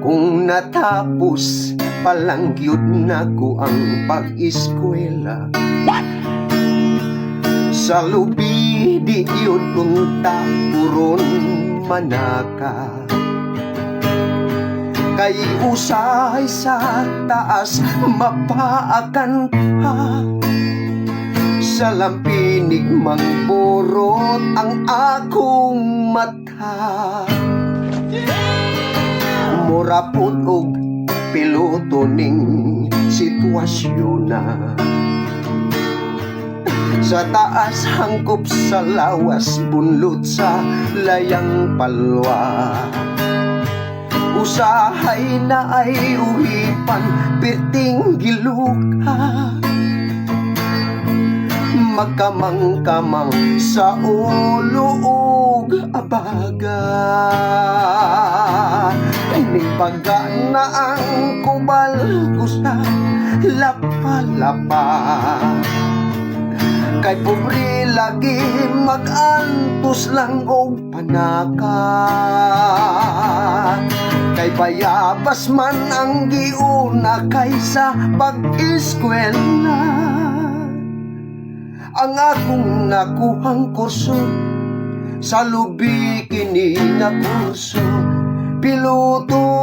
Kung natapos palang yun na ko ang pag-eskwela, sa lubi di yun unta puron manaka. Kay usay sa taas mapaakan pa, sa lampinig mangborot ang akong mata. Murapot og piloto ning sitwasyon na, sa taas hangkop sa lawas bunlot sa layang palwa. Usahay na ay uhipan perting giluka, magkamang-kamang sa ulo ug abaga. Nagpaga na ang kubal ko sa lapa-lapa, kay pobre lagi mag-antos lang og panaka. Kay bayabas man ang giuna kaysa pag-eskwela, ang akong nakuhang kurso sa lubi kini nga kurso, piloto